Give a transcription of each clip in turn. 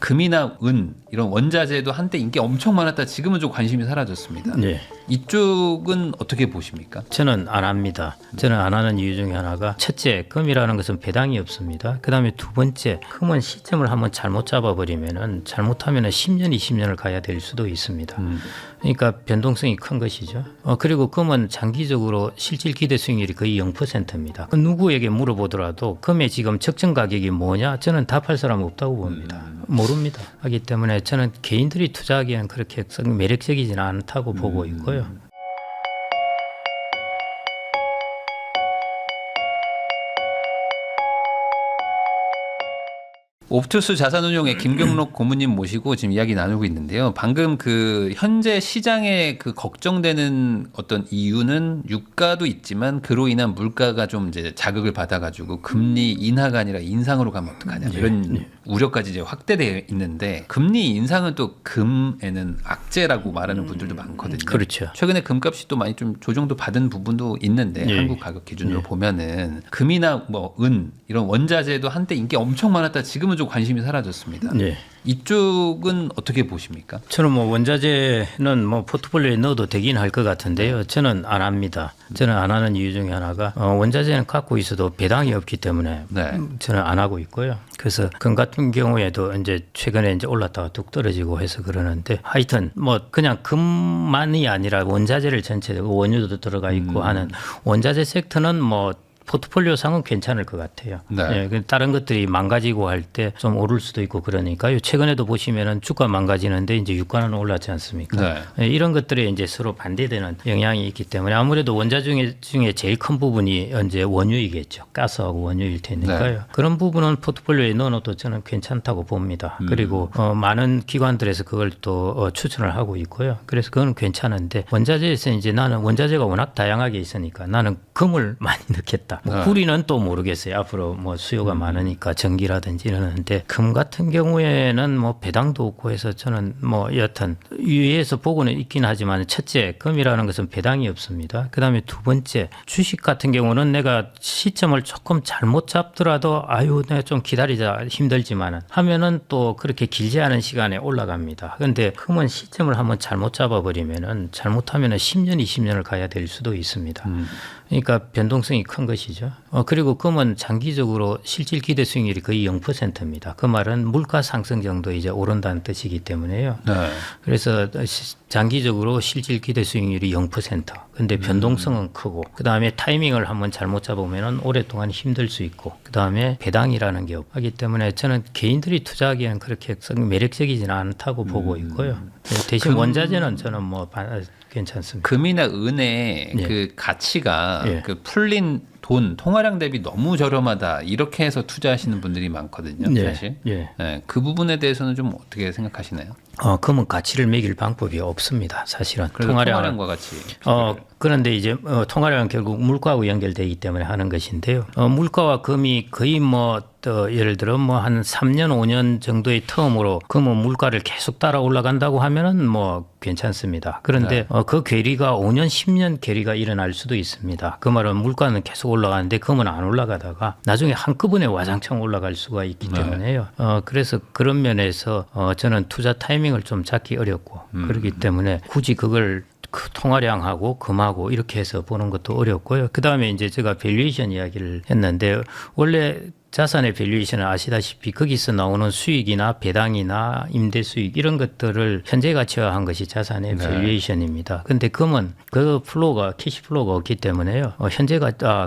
금이나 은 이런 원자재도 한때 인기 엄청 많았다 지금은 좀 관심이 사라졌습니다. 네. 이쪽은 어떻게 보십니까? 저는 안 합니다. 저는 안 하는 이유 중에 하나가 첫째, 금이라는 것은 배당이 없습니다. 그다음에 두 번째, 금은 시점을 한번 잘못 잡아버리면은 잘못하면은 10년, 20년을 가야 될 수도 있습니다. 그러니까 변동성이 큰 것이죠. 그리고 금은 장기적으로 실질 기대 수익률이 거의 0%입니다. 누구에게 물어보더라도 금의 지금 적정 가격이 뭐냐? 저는 답할 사람 없다고 봅니다. 모릅니다. 하기 때문에 저는 개인들이 투자하기에는 그렇게 매력적이지는 않다고 보고 있고요. 옵투스 자산운용의 김경록 고문님 모시고 지금 이야기 나누고 있는데요. 방금 그 현재 시장에 그 걱정되는 어떤 이유는 유가도 있지만 그로 인한 물가가 좀 이제 자극을 받아가지고 금리 인하가 아니라 인상으로 가면 어떡하냐 이런 우려까지 이제 확대되어 있는데 금리 인상은 또 금에는 악재라고 말하는 분들도 많거든요. 그렇죠. 최근에 금값이 또 많이 좀 조정도 받은 부분도 있는데 한국 가격 기준으로 보면은 금이나 뭐 은 이런 원자재도 한때 인기 엄청 많았다 지금은 좀 관심이 사라졌습니다. 네. 이쪽은 어떻게 보십니까? 저는 뭐 원자재는 뭐 포트폴리오에 넣어도 되긴 할 것 같은데요. 저는 안 합니다. 저는 안 하는 이유 중에 하나가 원자재는 갖고 있어도 배당이 없기 때문에 저는 안 하고 있고요. 그래서 금 같은 경우에도 이제 최근에 이제 올랐다가 뚝 떨어지고 해서 그러는데 하여튼 뭐 그냥 금만이 아니라 원자재를 전체적으로 원유도 들어가 있고 하는 원자재 섹터는 뭐 포트폴리오 상은 괜찮을 것 같아요. 네. 예, 다른 것들이 망가지고 할 때 좀 오를 수도 있고 그러니까요. 최근에도 보시면은 주가 망가지는데 이제 유가는 올랐지 않습니까? 네. 예, 이런 것들이 이제 서로 반대되는 영향이 있기 때문에 아무래도 원자 중에 제일 큰 부분이 이제 원유이겠죠. 가스하고 원유일 테니까요. 네. 그런 부분은 포트폴리오에 넣어놓도 저는 괜찮다고 봅니다. 그리고 많은 기관들에서 그걸 또 추천을 하고 있고요. 그래서 그건 괜찮은데 원자재에서 이제 나는 원자재가 워낙 다양하게 있으니까 나는 금을 많이 넣겠다. 뭐 구리는 또 모르겠어요. 앞으로 뭐 수요가 많으니까 전기라든지 이러는데 금 같은 경우에는 뭐 배당도 없고 해서 저는 뭐 여하튼 위에서 보고는 있긴 하지만 첫째, 금이라는 것은 배당이 없습니다. 그다음에 두 번째, 주식 같은 경우는 내가 시점을 조금 잘못 잡더라도 아유 내가 좀 기다리자 힘들지만은 하면은 또 그렇게 길지 않은 시간에 올라갑니다. 그런데 금은 시점을 한번 잘못 잡아버리면은 잘못하면은 10년, 20년을 가야 될 수도 있습니다. 그러니까 변동성이 큰 것이죠. 그리고 금은 장기적으로 실질 기대 수익률이 거의 0%입니다. 그 말은 물가 상승 정도 이제 오른다는 뜻이기 때문에요. 네. 그래서 장기적으로 실질 기대 수익률이 0%. 근데 변동성은 크고 그다음에 타이밍을 한번 잘못 잡으면 오랫동안 힘들 수 있고 그다음에 배당이라는 게 없기 때문에 저는 개인들이 투자하기에는 그렇게 매력적이지는 않다고 보고 있고요. 대신 원자재는 저는 뭐 괜찮습니다. 금이나 은의 그 가치가 그 풀린 돈 통화량 대비 너무 저렴하다 이렇게 해서 투자하시는 분들이 많거든요. 사실. 그 부분에 대해서는 좀 어떻게 생각하시나요? 금은 가치를 매길 방법이 없습니다. 사실은 통화량과 같이. 그런데 이제 통화량은 결국 물가하고 연결되기 때문에 하는 것인데요. 물가와 금이 거의 뭐 예를 들어 뭐 한 3년 5년 정도의 텀으로 금은 물가를 계속 따라 올라간다고 하면은 뭐 괜찮습니다. 그런데 그 괴리가 5년 10년 괴리가 일어날 수도 있습니다. 그 말은 물가는 계속 올라가는데 금은 안 올라가다가 나중에 한꺼번에 와장창 올라갈 수가 있기 때문에요. 그래서 그런 면에서 저는 투자 타이밍을 좀 잡기 어렵고 그렇기 때문에 굳이 그걸 그 통화량하고 금하고 이렇게 해서 보는 것도 어렵고요. 그다음에 이제 제가 밸류에이션 이야기를 했는데 원래 자산의 밸류에이션은 아시다시피 거기서 나오는 수익이나 배당이나 임대 수익 이런 것들을 현재 가치화한 것이 자산의 밸류에이션입니다. 그런데 금은 그 플로우가 캐시 플로우가 없기 때문에요.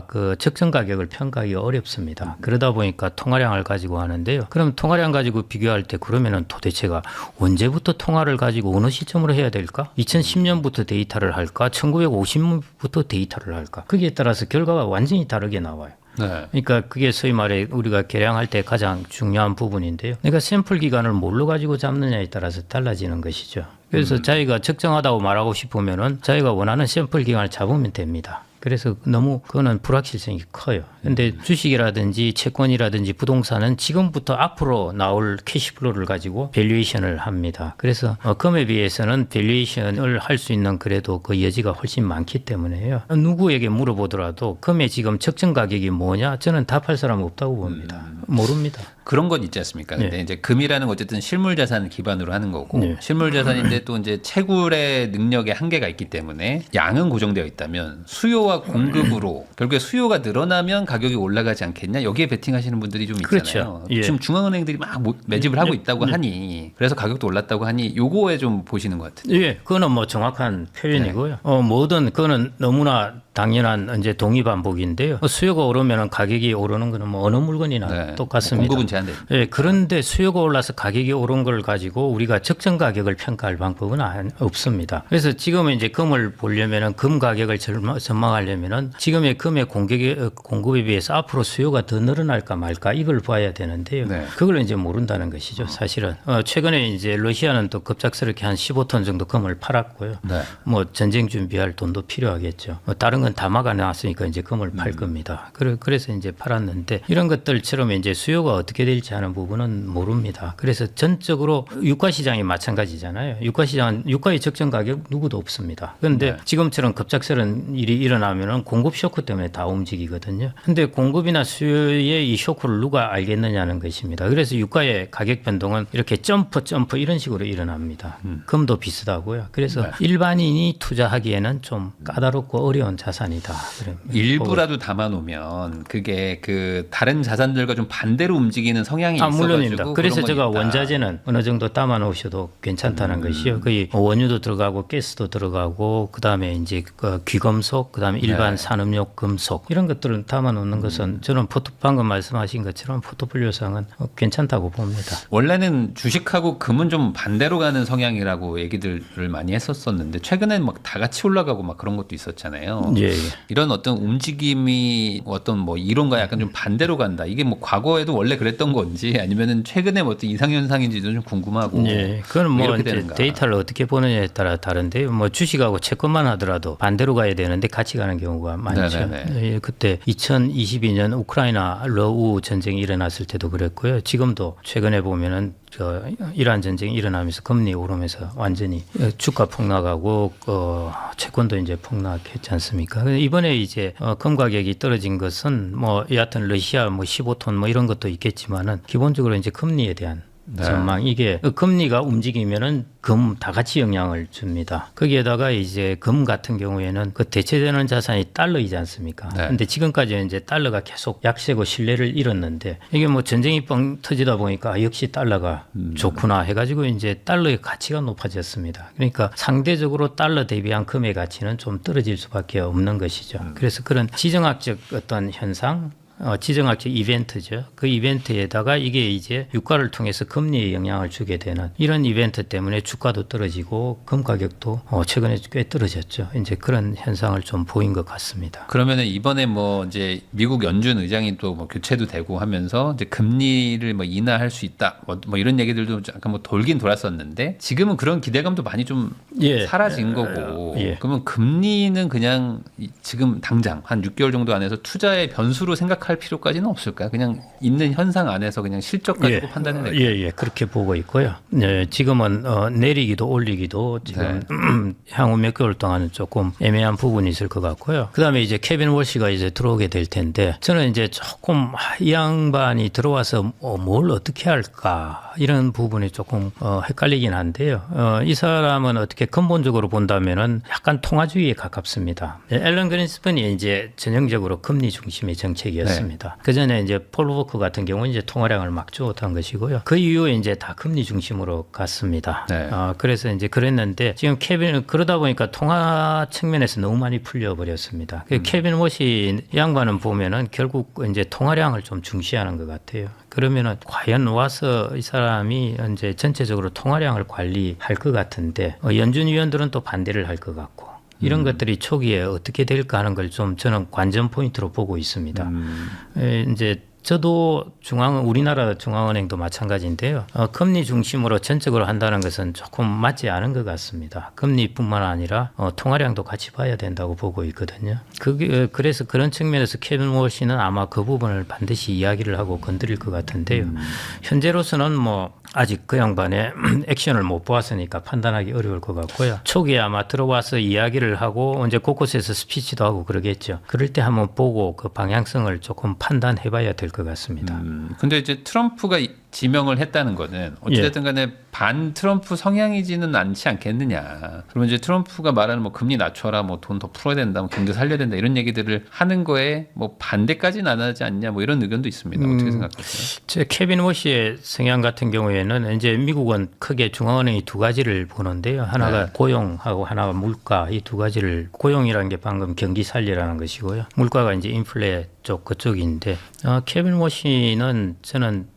그 적정 가격을 평가하기 어렵습니다. 그러다 보니까 통화량을 가지고 하는데요. 그럼 통화량 가지고 비교할 때 그러면은 도대체가 언제부터 통화를 가지고 어느 시점으로 해야 될까? 2010년부터 데이터를 할까? 1950년부터 데이터를 할까? 거기에 따라서 결과가 완전히 다르게 나와요. 그러니까 그게 소위 말해 우리가 계량할 때 가장 중요한 부분인데요. 그러니까 샘플 기간을 뭘로 가지고 잡느냐에 따라서 달라지는 것이죠. 그래서 자기가 적정하다고 말하고 싶으면은 자기가 원하는 샘플 기간을 잡으면 됩니다. 그래서 너무 그거는 불확실성이 커요. 그런데 주식이라든지 채권이라든지 부동산은 지금부터 앞으로 나올 캐시플로우를 가지고 밸류에이션을 합니다. 그래서 금에 비해서는 밸류에이션을 할 수 있는 그래도 그 여지가 훨씬 많기 때문에요. 누구에게 물어보더라도 금의 지금 적정 가격이 뭐냐? 저는 답할 사람 없다고 봅니다. 모릅니다. 그런 건 있지 않습니까? 근데 이제 금이라는 건 어쨌든 실물 자산을 기반으로 하는 거고 실물 자산인데 또 이제 채굴의 능력에 한계가 있기 때문에 양은 고정되어 있다면 수요와 공급으로 결국에 수요가 늘어나면 가격이 올라가지 않겠냐? 여기에 베팅하시는 분들이 좀 있잖아요. 그렇죠. 예. 지금 중앙은행들이 막 매집을 하고 있다고 하니 그래서 가격도 올랐다고 하니 요거에 좀 보시는 것 같아요. 예, 그거는 뭐 정확한 표현이고요. 뭐든 그거는 너무나 당연한 이제 동의 반복인데요. 수요가 오르면 가격이 오르는 거는 뭐 어느 물건이나 똑같습니다. 공급은 제한됩니다. 예, 그런데 수요가 올라서 가격이 오른 걸 가지고 우리가 적정 가격을 평가할 방법은 없습니다. 그래서 지금은 이제 금을 보려면은 금 가격을 전망하려면은 지금의 금의 공급에 비해서 앞으로 수요가 더 늘어날까 말까 이걸 봐야 되는데요. 그걸 이제 모른다는 것이죠. 사실은 최근에 이제 러시아는 또 급작스럽게 한 15톤 정도 금을 팔았고요. 뭐 전쟁 준비할 돈도 필요하겠죠. 다른 건 다 막아놨으니까 이제 금을 팔 겁니다. 그래서 이제 팔았는데 이런 것들처럼 이제 수요가 어떻게 될지 하는 부분은 모릅니다. 그래서 전적으로 유가 시장이 마찬가지잖아요. 유가 시장은 유가의 적정 가격 누구도 없습니다. 그런데 지금처럼 급작스러운 일이 일어나면은 공급 쇼크 때문에 다 움직이거든요. 근데 공급이나 수요의 이 쇼크를 누가 알겠느냐는 것입니다. 그래서 유가의 가격 변동은 이렇게 점프 이런 식으로 일어납니다. 금도 비슷하고요. 그래서 일반인이 투자하기에는 좀 까다롭고 어려운 자산이다. 일부라도 담아놓으면 그게 그 다른 자산들과 좀 반대로 움직이는 성향이 있어가지고 물론입니다. 그래서 제가 있다. 원자재는 어느 정도 담아 놓으셔도 괜찮다는 것이요. 거의 원유도 들어가고 가스도 들어가고 그다음에 이제 그 귀금속, 그다음에 일반 산업용 금속 이런 것들을 담아 놓는 것은 저는 방금 말씀하신 것처럼 포트폴리오상은 괜찮다고 봅니다. 원래는 주식하고 금은 좀 반대로 가는 성향이라고 얘기들을 많이 했었었는데 최근엔 막 다 같이 올라가고 막 그런 것도 있었잖아요. 예. 이런 어떤 움직임이 어떤 뭐 이론과 약간 좀 반대로 간다. 이게 뭐 과거에도 원래 그랬던 건지 아니면은 최근에 뭐 어떤 이상현상인지도 좀 궁금하고. 예. 그건 뭐 이렇게 이제 되는가. 데이터를 어떻게 보느냐에 따라 다른데요. 뭐 주식하고 채권만 하더라도 반대로 가야 되는데 같이 가는 경우가 많죠. 예, 그때 2022년 우크라이나 러우 전쟁이 일어났을 때도 그랬고요. 지금도 최근에 보면은 이란 전쟁이 일어나면서 금리 오르면서 완전히 주가 폭락하고 채권도 이제 폭락했지 않습니까? 이번에 이제 금 가격이 떨어진 것은 뭐 여하튼 러시아 뭐 15톤 뭐 이런 것도 있겠지만은 기본적으로 이제 금리에 대한 전망 이게 금리가 움직이면은 금 다 같이 영향을 줍니다. 거기에다가 이제 금 같은 경우에는 그 대체되는 자산이 달러이지 않습니까? 근데 지금까지 이제 달러가 계속 약세고 신뢰를 잃었는데 이게 뭐 전쟁이 뻥 터지다 보니까 역시 달러가 좋구나 해가지고 이제 달러의 가치가 높아졌습니다. 그러니까 상대적으로 달러 대비한 금의 가치는 좀 떨어질 수밖에 없는 것이죠. 그래서 그런 지정학적 어떤 현상 지정학적 이벤트죠. 그 이벤트에다가 이게 이제 유가를 통해서 금리에 영향을 주게 되는 이런 이벤트 때문에 주가도 떨어지고 금 가격도 최근에 꽤 떨어졌죠. 이제 그런 현상을 좀 보인 것 같습니다. 그러면은 이번에 뭐 이제 미국 연준 의장이 또 뭐 교체도 되고 하면서 이제 금리를 뭐 인하할 수 있다. 뭐 이런 얘기들도 약간 뭐 돌긴 돌았었는데 지금은 그런 기대감도 많이 좀 사라진 거고. 그러면 금리는 그냥 지금 당장 한 6개월 정도 안에서 투자의 변수로 생각할 필요까지는 없을까요? 그냥 있는 현상 안에서 그냥 실적 가지고 판단을 예, 그렇게 보고 있고요. 네, 지금은 내리기도 올리기도 지금 향후 몇 개월 동안은 조금 애매한 부분이 있을 것 같고요. 그다음에 이제 케빈 월시가 이제 들어오게 될 텐데 저는 이제 조금 이 양반이 들어와서 뭘 어떻게 할까 이런 부분이 조금 헷갈리긴 한데요. 이 사람은 어떻게 근본적으로 본다면은 약간 통화주의에 가깝습니다. 앨런 그린스펀이 이제 전형적으로 금리 중심의 정책이었습니다. 그 전에 이제 폴 워커 같은 경우는 이제 통화량을 막 주었던 것이고요. 그 이후에 이제 다 금리 중심으로 갔습니다. 그래서 이제 그랬는데 지금 그러다 보니까 통화 측면에서 너무 많이 풀려버렸습니다. 케빈 워시 양반은 보면은 결국 이제 통화량을 좀 중시하는 것 같아요. 그러면은 과연 와서 이 사람이 이제 전체적으로 통화량을 관리할 것 같은데 연준 위원들은 또 반대를 할 것 같고. 이런 것들이 초기에 어떻게 될까 하는 걸 좀 저는 관전 포인트로 보고 있습니다. 이제 저도 우리나라 중앙은행도 마찬가지인데요. 금리 중심으로 전적으로 한다는 것은 조금 맞지 않은 것 같습니다. 금리뿐만 아니라 통화량도 같이 봐야 된다고 보고 있거든요. 그래서 그런 측면에서 케빈 월시는 아마 그 부분을 반드시 이야기를 하고 건드릴 것 같은데요. 현재로서는 뭐 아직 그 양반의 액션을 못 보았으니까 판단하기 어려울 것 같고요. 초기에 아마 들어와서 이야기를 하고 이제 곳곳에서 스피치도 하고 그러겠죠. 그럴 때 한번 보고 그 방향성을 조금 판단해봐야 될 것 같습니다. 근데 이제 트럼프가 지명을 했다는 거는 어찌됐든 간에 반 트럼프 성향이지는 않지 않겠느냐. 그러면 이제 트럼프가 말하는 뭐 금리 낮춰라, 뭐 돈 더 풀어야 된다, 뭐 경제 살려야 된다 이런 얘기들을 하는 거에 뭐 반대까지는 안 하지 않냐, 뭐 이런 의견도 있습니다. 어떻게 생각하세요? 제 케빈 워시의 성향 같은 경우에는 이제 미국은 크게 중앙은행이 두 가지를 보는데요. 하나가 고용하고 하나가 물가, 이 두 가지를, 고용이라는 게 방금 경기 살리라는 것이고요. 물가가 이제 인플레 쪽 그쪽인데 케빈 워시는 저는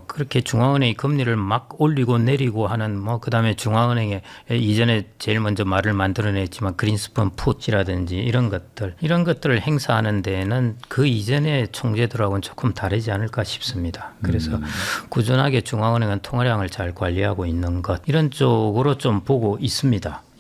그렇게 중앙은행이 금리를 막 올리고 내리고 하는 뭐 그다음에 중앙은행에 이전에 제일 먼저 말을 만들어냈지만 그린스펀 풋이라든지 이런 것들을 행사하는 데에는 그 이전의 총재들하고는 조금 다르지 않을까 싶습니다. 그래서 꾸준하게 중앙은행은 통화량을 잘 관리하고 있는 것 이런 쪽으로 좀 보고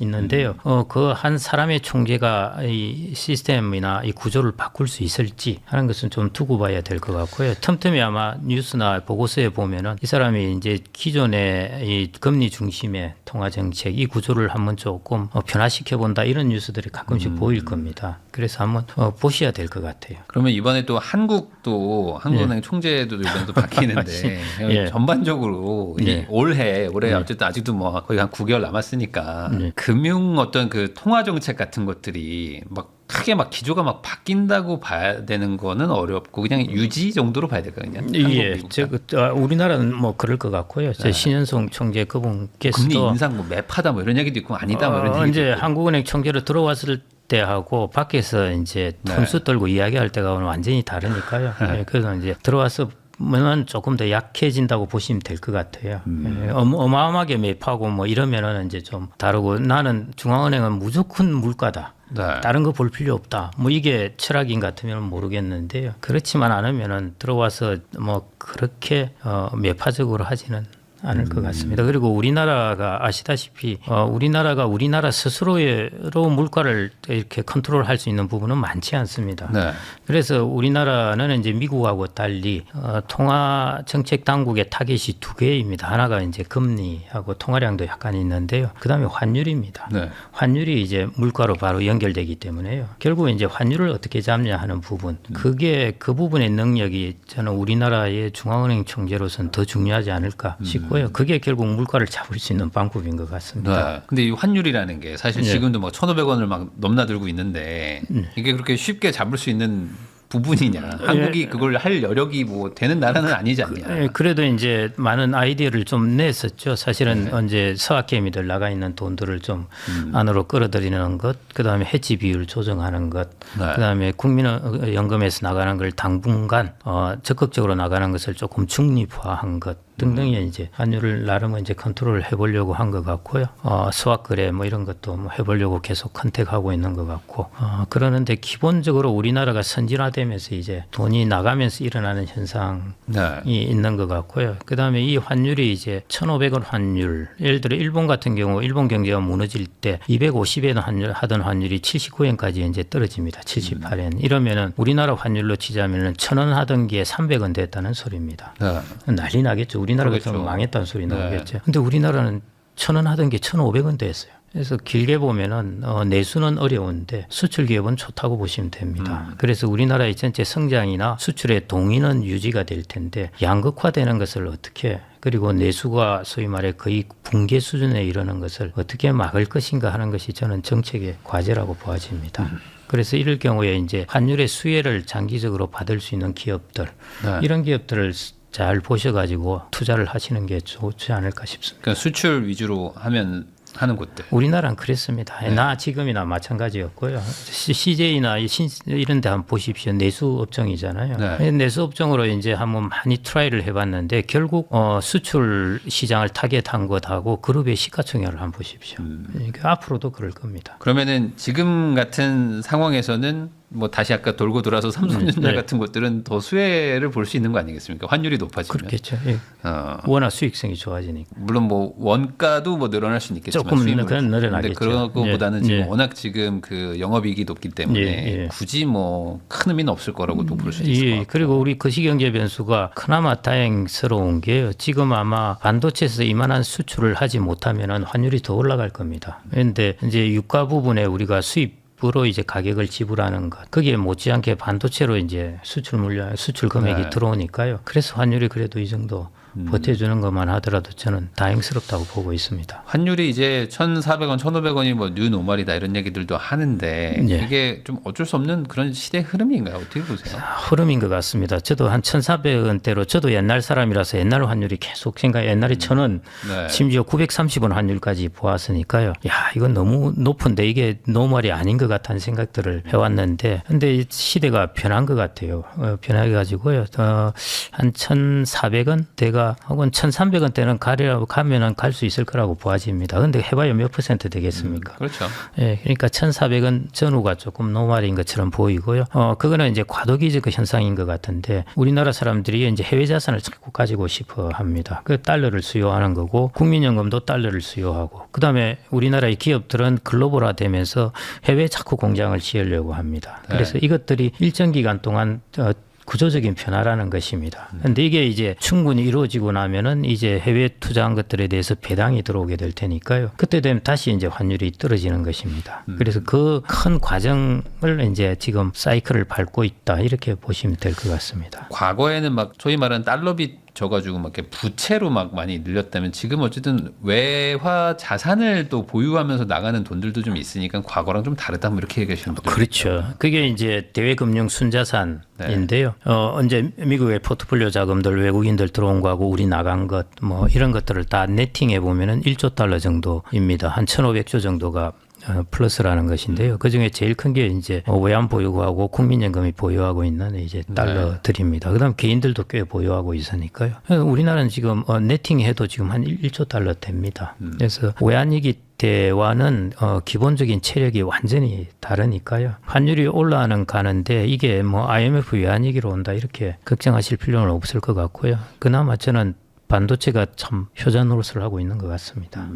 있는데요. 그 한 사람의 총재가 이 시스템이나 이 구조를 바꿀 수 있을지 하는 것은 좀 두고 봐야 될 것 같고요. 틈틈이 아마 뉴스나 보고서에 보면은 이 사람이 이제 기존의 이 금리 중심의 통화 정책 이 구조를 한번 조금 변화시켜 본다 이런 뉴스들이 가끔씩 보일 겁니다. 그래서 한번 보셔야 될 것 같아요. 그러면 이번에 또 한국은행 총재도 이번에 또 바뀌는데 예. 전반적으로 이 올해 어쨌든 아직도 뭐 거의 한 9개월 남았으니까 금융 어떤 그 통화 정책 같은 것들이 막 크게 막 기조가 막 바뀐다고 봐야 되는 거는 어렵고 그냥 유지 정도로 봐야 될까요? 그냥 예, 우리나라는 뭐 그럴 것 같고요. 신현송 총재 그분께서도 금리 인상 뭐 매파다 뭐 이런 얘기도 있고 아니다 뭐 이런 얘기도 이제 있고. 한국은행 총재로 들어왔을 때하고 밖에서 이제 톤수 떨고 이야기할 때가 완전히 다르니까요. 예, 그래서 이제 들어와서 는 조금 더 약해진다고 보시면 될 것 같아요. 예, 어마어마하게 매파고 뭐 이러면은 이제 좀 다르고 나는 중앙은행은 무조건 물가다. 네. 다른 거 볼 필요 없다. 뭐 이게 철학인 같으면 모르겠는데요. 그렇지만 않으면은 들어와서 뭐 그렇게 매파적으로 하지는 않을 것 같습니다. 그리고 우리나라가 아시다시피 우리나라 스스로로 물가를 이렇게 컨트롤할 수 있는 부분은 많지 않습니다. 네. 그래서 우리나라는 이제 미국하고 달리 통화 정책 당국의 타겟이 두 개입니다. 하나가 이제 금리하고 통화량도 약간 있는데요. 그다음에 환율입니다. 네. 환율이 이제 물가로 바로 연결되기 때문에요. 결국 이제 환율을 어떻게 잡냐 하는 부분, 그게 그 부분의 능력이 저는 우리나라의 중앙은행 총재로서는 더 중요하지 않을까 싶고요. 그게 결국 물가를 잡을 수 있는 방법인 것 같습니다. 네. 근데 이 환율이라는 게 사실 지금도 뭐 1,500원을 막 넘나들고 있는데 이게 그렇게 쉽게 잡을 수 있는 부분이냐. 한국이 그걸 할 여력이 뭐 되는 나라는 아니지 않냐. 예, 그래도 이제 많은 아이디어를 좀 냈었죠. 사실은 이제 서학개미들 나가 있는 돈들을 좀 안으로 끌어들이는 것, 그다음에 해지 비율 조정하는 것, 그다음에 국민연금에서 나가는 걸 당분간 적극적으로 나가는 것을 조금 중립화한 것. 등등의 이제 환율을 나름 이제 컨트롤을 해보려고 한 것 같고요. 수학 거래 뭐 이런 것도 뭐 해보려고 계속 컨택하고 있는 것 같고 그러는데 기본적으로 우리나라가 선진화되면서 이제 돈이 나가면서 일어나는 현상이 있는 것 같고요. 그다음에 이 환율이 이제 1,500원 환율, 예를 들어 일본 같은 경우 일본 경제가 무너질 때 250엔 하던 환율이 79엔까지 이제 떨어집니다. 78엔 이러면은 우리나라 환율로 치자면은 1,000원 하던 게 300원 됐다는 소리입니다. 난리 나겠죠. 우리나라가 좀 망했다는 소리 나오겠죠. 근데 우리나라는 1,000원 하던 게 1,500원 됐어요. 그래서 길게 보면은 내수는 어려운데 수출 기업은 좋다고 보시면 됩니다. 그래서 우리나라의 전체 성장이나 수출의 동의는 유지가 될 텐데 양극화되는 것을 어떻게 그리고 내수가 소위 말해 거의 붕괴 수준에 이르는 것을 어떻게 막을 것인가 하는 것이 저는 정책의 과제라고 보아집니다. 그래서 이럴 경우에 이제 환율의 수혜를 장기적으로 받을 수 있는 기업들 이런 기업들을 잘 보셔가지고 투자를 하시는 게 좋지 않을까 싶습니다. 그러니까 수출 위주로 하는 곳들. 우리나라는 그랬습니다. 나 지금이나 마찬가지였고요. CJ나 이런 데 한번 보십시오. 내수 업종이잖아요. 내수 업종으로 이제 한번 많이 트라이를 해봤는데 결국 수출 시장을 타겟한 것하고 그룹의 시가총액을 한번 보십시오. 그러니까 앞으로도 그럴 겁니다. 그러면은 지금 같은 상황에서는 뭐 다시 아까 돌고 돌아서 삼성전자 같은 것들은 더 수혜를 볼 수 있는 거 아니겠습니까? 환율이 높아지면. 그렇겠죠. 예. 워낙 수익성이 좋아지니까. 물론 뭐 원가도 뭐 늘어날 수는 있겠지만 조금 수입은 그건 근데 늘어나겠죠. 그런 거보다는 예. 지금 예. 워낙 지금 그 영업이익이 높기 때문에 예. 굳이 뭐 큰 의미는 없을 거라고도 볼 수 있을 것 같고. 그리고 우리 거시경제 변수가 그나마 다행스러운 게 지금 아마 반도체에서 이만한 수출을 하지 못하면은 환율이 더 올라갈 겁니다. 그런데 이제 유가 부분에 우리가 수입으로 이제 가격을 지불하는 것, 거기에 못지않게 반도체로 이제 수출 물량, 수출 금액이 네. 들어오니까요. 그래서 환율이 그래도 이 정도 버텨주는 것만 하더라도 저는 다행스럽다고 보고 있습니다. 환율이 이제 1,400원, 1,500원이 뭐 뉴노멀이다 이런 얘기들도 하는데 예. 이게 좀 어쩔 수 없는 그런 시대 흐름인가요? 어떻게 보세요? 흐름인 것 같습니다. 저도 한 1,400원대로 저도 옛날 사람이라서 옛날 환율이 계속 생각, 옛날에 1,000원, 네. 심지어 930원 환율까지 보았으니까요. 야, 이건 너무 높은데 이게 노멀이 아닌 것 같다는 생각들을 해왔는데, 근데 이 시대가 변한 것 같아요. 변해가지고요. 한 1,400원대가 혹은 1,300원대는 가면은 갈 수 있을 거라고 보아집니다. 근데 해봐야 몇 퍼센트 되겠습니까? 그렇죠. 예, 그러니까 1,400원 전후가 조금 노말인 것처럼 보이고요. 그거는 이제 과도기적 현상인 것 같은데 우리나라 사람들이 이제 해외 자산을 자꾸 가지고 싶어 합니다. 그 달러를 수요하는 거고 국민연금도 달러를 수요하고 그다음에 우리나라의 기업들은 글로벌화되면서 해외에 자꾸 공장을 지으려고 합니다. 그래서 이것들이 일정 기간 동안 구조적인 변화라는 것입니다. 그런데 이게 이제 충분히 이루어지고 나면은 이제 해외 투자한 것들에 대해서 배당이 들어오게 될 테니까요. 그때 되면 다시 이제 환율이 떨어지는 것입니다. 그래서 그 큰 과정을 이제 지금 사이클을 밟고 있다 이렇게 보시면 될 것 같습니다. 과거에는 막 소위 말하는 달러빚 져가지고 막 이렇게 부채로 막 많이 늘렸다면 지금 어쨌든 외화 자산을 또 보유하면서 나가는 돈들도 좀 있으니까 과거랑 좀 다르다 뭐 이렇게 얘기하시는 분들 그렇죠. 그게 이제 대외금융 순자산인데요. 언제 미국의 포트폴리오 자금들 외국인들 들어온 거하고 우리 나간 것 뭐 이런 것들을 다 네팅해 보면은 1조 달러 정도입니다. 한 1,500조 정도가 플러스라는 것인데요. 그 중에 제일 큰 게 이제 외환 보유고하고 국민연금이 보유하고 있는 이제 달러들입니다. 그다음 개인들도 꽤 보유하고 있으니까요. 우리나라는 지금 네팅해도 지금 한 1조 달러 됩니다. 그래서 외환위기 때와는 기본적인 체력이 완전히 다르니까요. 환율이 올라가는 가는데 이게 뭐 IMF 외환위기로 온다 이렇게 걱정하실 필요는 없을 것 같고요. 그나마 저는 반도체가 참 효자 노릇을 하고 있는 것 같습니다.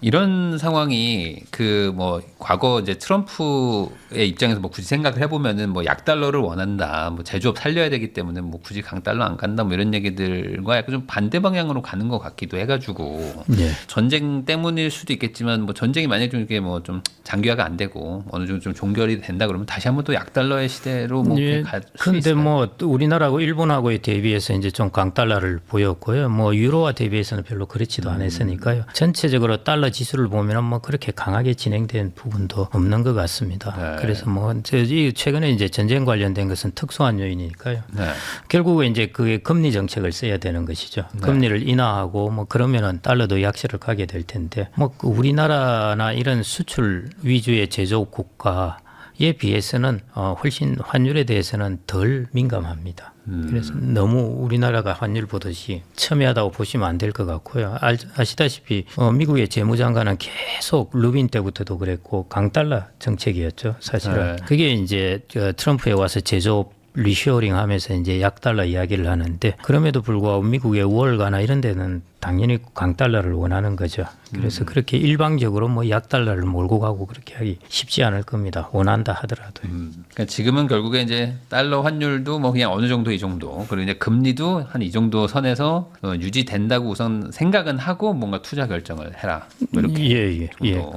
이런 상황이 그 뭐 과거 이제 트럼프의 입장에서 뭐 굳이 생각을 해보면은 뭐 약달러를 원한다, 뭐 제조업 살려야 되기 때문에 뭐 굳이 강달러 안 간다, 뭐 이런 얘기들과 약간 좀 반대 방향으로 가는 것 같기도 해가지고 전쟁 때문일 수도 있겠지만 뭐 전쟁이 만약 좀 이렇게 뭐 좀 장기화가 안 되고 어느 정도 좀 종결이 된다 그러면 다시 한번 또 약달러의 시대로 뭐 갈 수 근데 있을까요? 뭐 우리나라하고 일본하고에 대비해서 이제 좀 강달러를 보였고요. 뭐 유로와 대비해서는 별로 그렇지도 않았으니까요. 전체적으로 달러 지수를 보면 뭐 그렇게 강하게 진행된 부분도 없는 것 같습니다. 네. 그래서 뭐 최근에 이제 전쟁 관련된 것은 특수한 요인이니까요. 네. 결국은 이제 그게 금리 정책을 써야 되는 것이죠. 금리를 인하하고 뭐 그러면은 달러도 약세를 가게 될 텐데 뭐 우리나라나 이런 수출 위주의 제조업 국가에 비해서는 훨씬 환율에 대해서는 덜 민감합니다. 그래서 너무 우리나라가 환율 보듯이 첨예하다고 보시면 안 될 것 같고요. 아시다시피 미국의 재무장관은 계속 루빈 때부터도 그랬고 강달러 정책이었죠. 사실은 네. 그게 이제 트럼프에 와서 제조업 리쇼링 하면서 이제 약달러 이야기를 하는데 그럼에도 불구하고 미국의 월가나 이런 데는 당연히 강달러를 원하는 거죠. 그래서 그렇게 일방적으로 뭐 약달러를 몰고 가고 그렇게 하기 쉽지 않을 겁니다. 원한다 하더라도요. 그러니까 지금은 결국에 이제 달러 환율도 뭐 그냥 어느 정도 이 정도 그리고 이제 금리도 한 이 정도 선에서 유지된다고 우선 생각은 하고 뭔가 투자 결정을 해라. 뭐 이렇게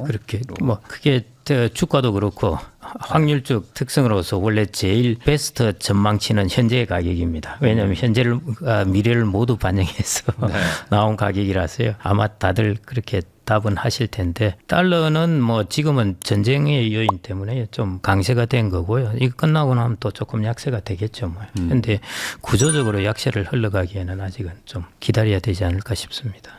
그렇게 뭐 그게 주가도 그렇고 확률적 특성으로서 원래 제일 베스트 전망치는 현재의 가격입니다. 왜냐하면 현재를 미래를 모두 반영해서 나온 가격이라서요. 아마 다들 그렇게 답은 하실 텐데 달러는 뭐 지금은 전쟁의 요인 때문에 좀 강세가 된 거고요. 이거 끝나고 나면 또 조금 약세가 되겠죠. 뭐. 그런데 구조적으로 약세를 흘러가기에는 아직은 좀 기다려야 되지 않을까 싶습니다.